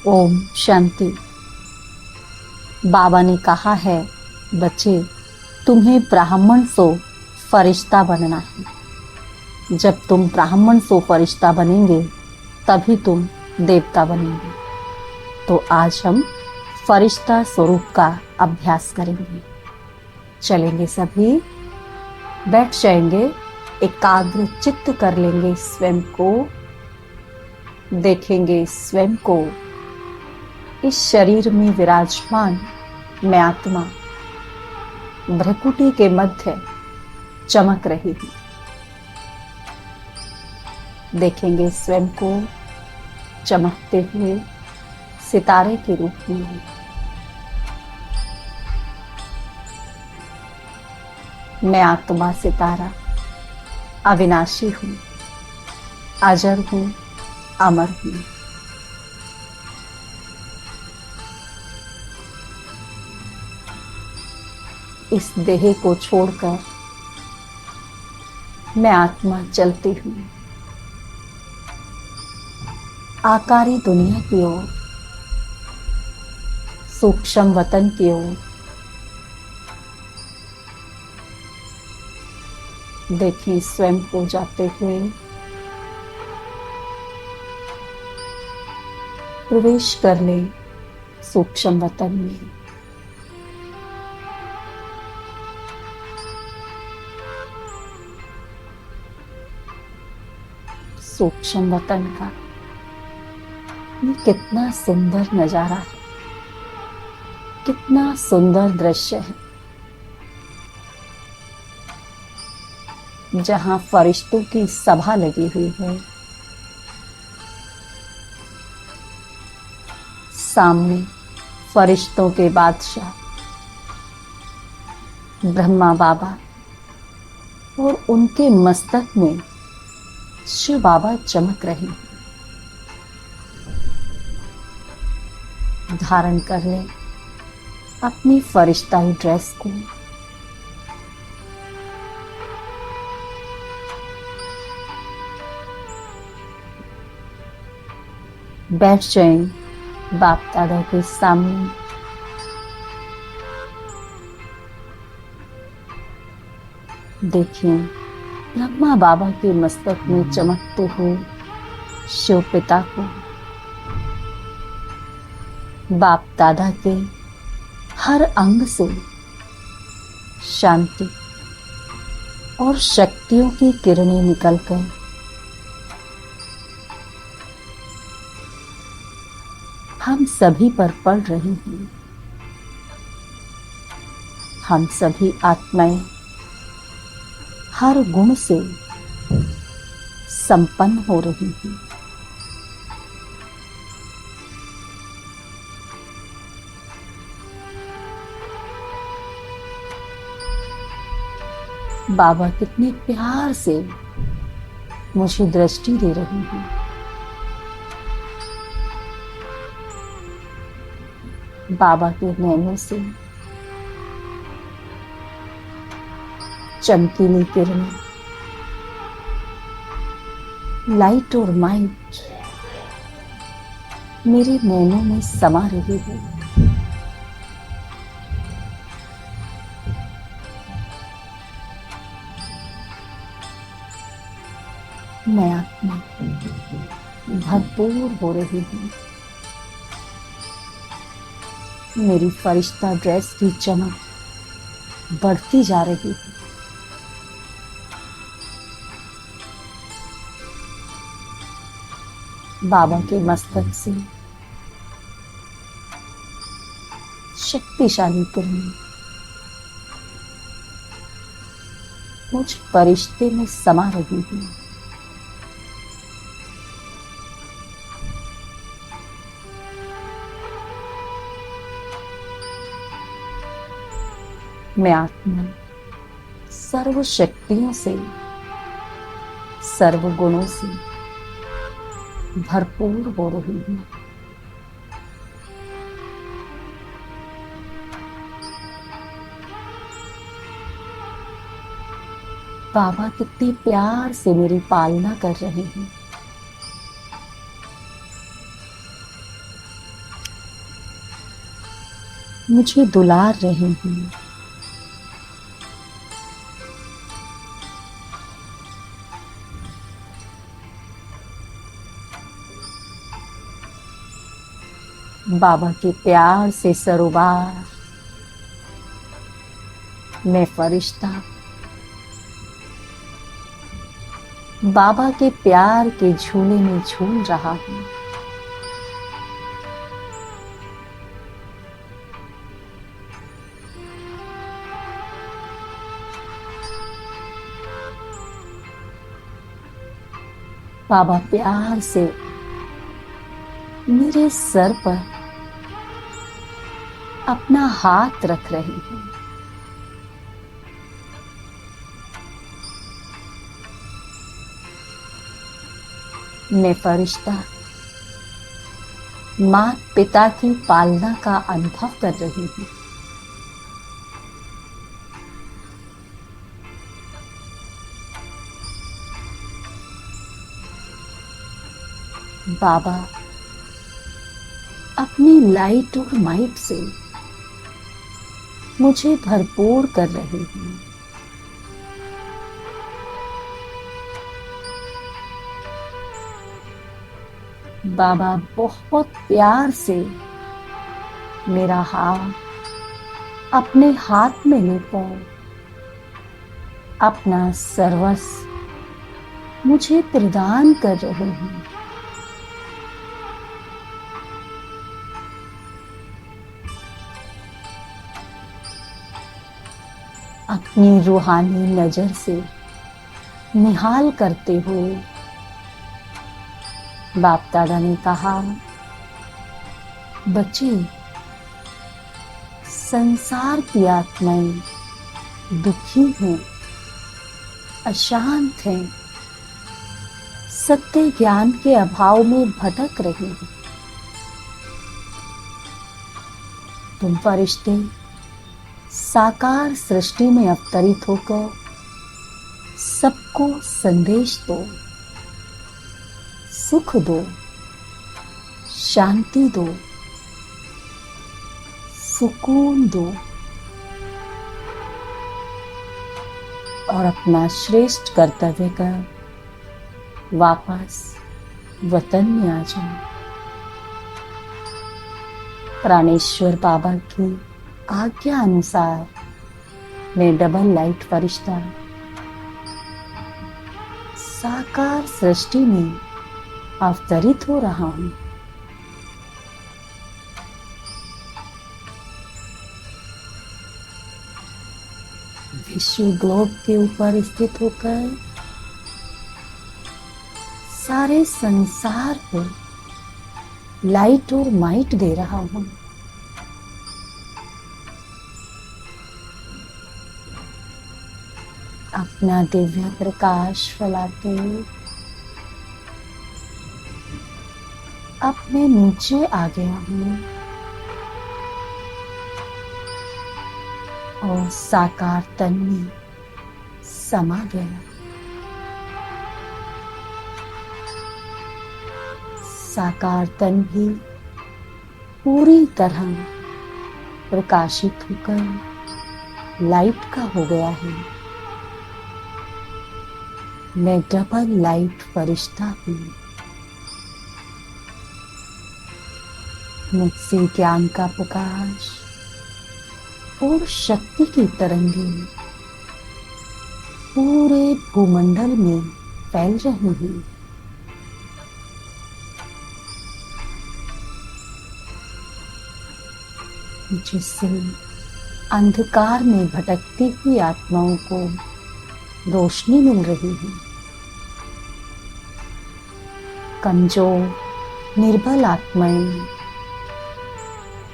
ओम शांति। बाबा ने कहा है, बच्चे, तुम्हें ब्राह्मण सो फरिश्ता बनना है। जब तुम ब्राह्मण सो फरिश्ता बनेंगे तभी तुम देवता बनेंगे। तो आज हम फरिश्ता स्वरूप का अभ्यास करेंगे। चलेंगे, सभी बैठ जाएंगे, एकाग्र चित्त कर लेंगे, स्वयं को देखेंगे, स्वयं को इस शरीर में विराजमान मैं आत्मा भ्रकुटी के मध्य चमक रही हूं। देखेंगे स्वयं को चमकते हुए सितारे के रूप में। मैं आत्मा सितारा अविनाशी हूं, अजर हूं, अमर हूं। इस देह को छोड़कर मैं आत्मा चलती हूं आकारी दुनिया की ओर, सूक्ष्म वतन की ओर। देखिए स्वयं को जाते हुए, प्रवेश कर ले सूक्ष्म वतन में। सूक्ष्म वतन का ये कितना सुंदर नजारा है, कितना सुंदर दृश्य है, जहां फरिश्तों की सभा लगी हुई है। सामने फरिश्तों के बादशाह ब्रह्मा बाबा और उनके मस्तक में शिव बाबा चमक रहे हैं। धारण कर ले अपनी फरिश्ताई ड्रेस को। बैठ जाएं बाप दादा के सामने। देखिए ब्रह्मा बाबा के मस्तक में चमकते हुए शिव पिता को, बाप दादा के हर अंग से शांति और शक्तियों की किरणें निकलकर हम सभी पर पड़ रही हैं। हम सभी आत्माएं हर गुण से संपन्न हो रही हैं। बाबा कितने प्यार से मुझे दृष्टि दे रही हैं। बाबा के नैनों से चमकीली किरणें, लाइट और माइट मेरे नैनों में समा रही है। मैं आत्मा भरपूर हो रही हूँ। मेरी फरिश्ता ड्रेस की चमक बढ़ती जा रही है। बाबा के मस्तक से शक्तिशाली किरणें मुझ फरिश्ते में समा रही है। मैं आत्मा सर्व शक्तियों से, सर्व गुणों से भरपूर हो रही हूं। बाबा कितने प्यार से मेरी पालना कर रहे हैं। मुझे दुलार रहे हैं। बाबा के प्यार से सरोबार मैं फरिश्ता बाबा के प्यार के झूले में झूल रहा हूं। बाबा प्यार से मेरे सर पर अपना हाथ रख रहे हैं। मैं फरिश्ता माता पिता की पालना का अनुभव कर रही हूं। बाबा अपनी लाइट और माइट से मुझे भरपूर कर रहे हैं। बाबा बहुत प्यार से मेरा हाथ अपने हाथ में लेकर अपना सर्वस्व मुझे प्रदान कर रहे हैं। अपनी रूहानी नजर से निहाल करते हुए बाप दादा ने कहा, बच्चे, संसार की आत्माएं दुखी हैं, अशांत हैं, सत्य ज्ञान के अभाव में भटक रही हैं। तुम फरिश्ते साकार सृष्टि में अवतरित होकर सबको संदेश दो, सुख दो, शांति दो, सुकून दो और अपना श्रेष्ठ कर्तव्य कर वापस वतन में आ जाओ। प्राणेश्वर बाबा की आज्ञा अनुसार मैं डबल लाइट फरिश्ता साकार सृष्टि में अवतरित हो रहा हूं। विश्व ग्लोब के ऊपर स्थित होकर सारे संसार को लाइट और माइट दे रहा हूं। अपना दिव्य प्रकाश फैलाते अपने नीचे आ गया हूं और साकार तन में समा गया। साकार तन भी पूरी तरह प्रकाशित होकर लाइट का हो गया है। मैं डबल लाइट फरिश्ता हूं। मुझसे ज्ञान का प्रकाश और शक्ति की तरंगें पूरे भूमंडल में फैल रही हैं। जिससे अंधकार में भटकती हुई आत्माओं को रोशनी मिल रही है। कमजोर निर्बल आत्माएं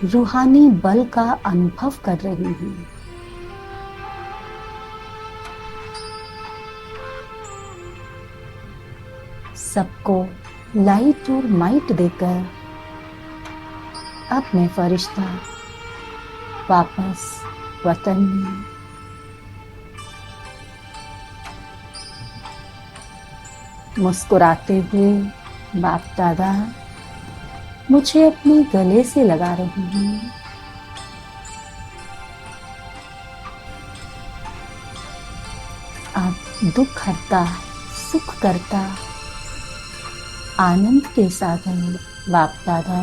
रूहानी बल का अनुभव कर रही हैं। सबको लाइट और माइट देकर अब मैं फरिश्ता वापस वतन में मुस्कुराते हुए बाप दादा मुझे अपने गले से लगा रहे हैं। दुख हरता, सुख करता, आनंद के साधन बाप दादा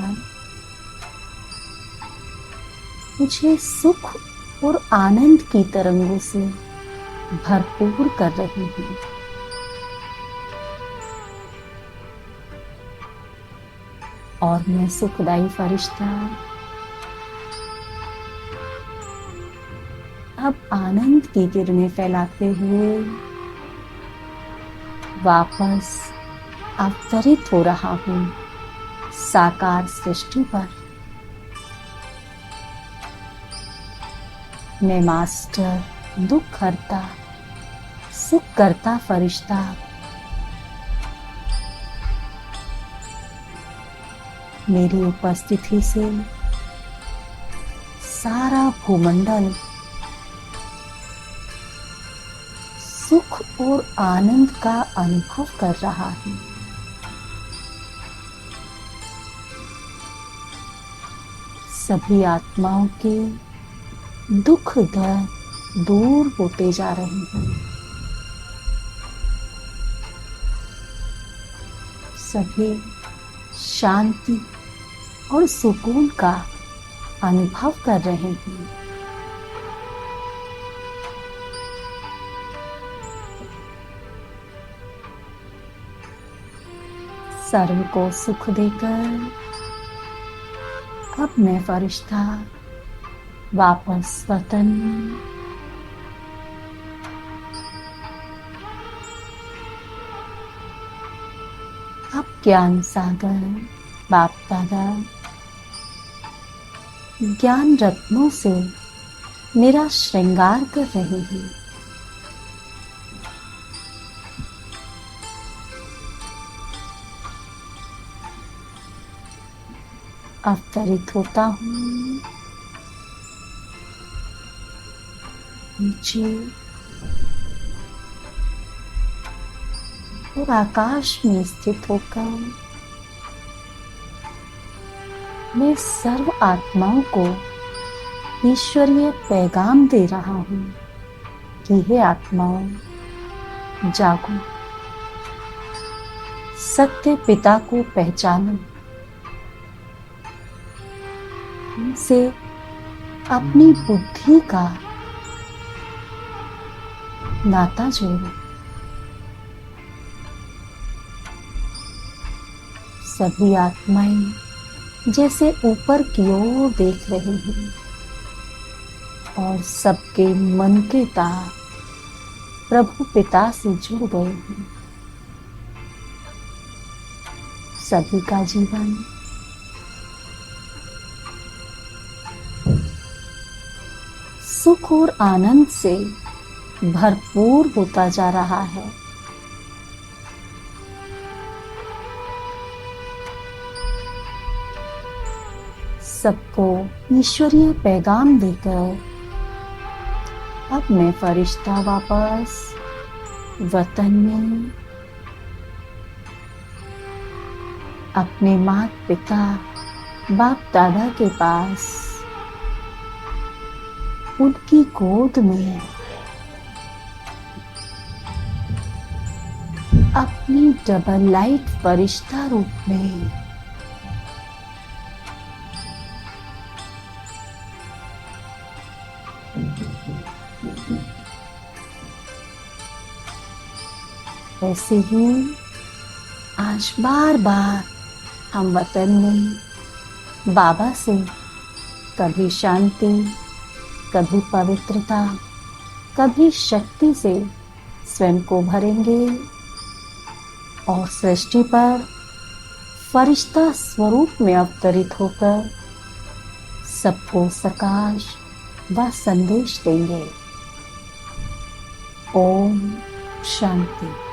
मुझे सुख और आनंद की तरंगों से भरपूर कर रही हूँ। और मैं सुखदायी फरिश्ता अब आनंद की किरणें फैलाते हुए वापस अवतरित हो रहा हूँ साकार सृष्टि पर। मैं मास्टर, दुख हरता, सुख करता फरिश्ता मेरी उपस्थिति से सारा भूमंडल सुख और आनंद का अनुभव कर रहा है। सभी आत्माओं के दुख दर्द दूर होते जा रहे हैं। सभी शांति और सुकून का अनुभव कर रहे हैं। सर्व को सुख देकर अब मैं फरिश्ता वापस वतन में अब ज्ञान सागर बाप दादा ज्ञान रत्नों से मेरा श्रृंगार कर रहे हैं। अवतरित होता हूँ नीचे और आकाश में स्थित होकर मैं सर्व आत्माओं को ईश्वरीय पैगाम दे रहा हूँ कि हे आत्माओं, जागो, सत्य पिता को पहचानो, उनसे अपनी बुद्धि का नाता जोड़ो। सभी आत्माएं जैसे ऊपर की ओर देख रही हैं और सबके मन के तार प्रभु पिता से जुड़ गए हैं। सभी का जीवन सुख और आनंद से भरपूर होता जा रहा है। सबको ईश्वरीय पैगाम देकर अब मैं फरिश्ता वापस वतन में अपने माता पिता बाप दादा के पास उनकी गोद में अपनी डबल लाइट फरिश्ता रूप में ऐसे ही आज बार बार हम वतन में बाबा से कभी शांति, कभी पवित्रता, कभी शक्ति से स्वयं को भरेंगे और सृष्टि पर फरिश्ता स्वरूप में अवतरित होकर सबको प्रकाश व संदेश देंगे। ओम शांति।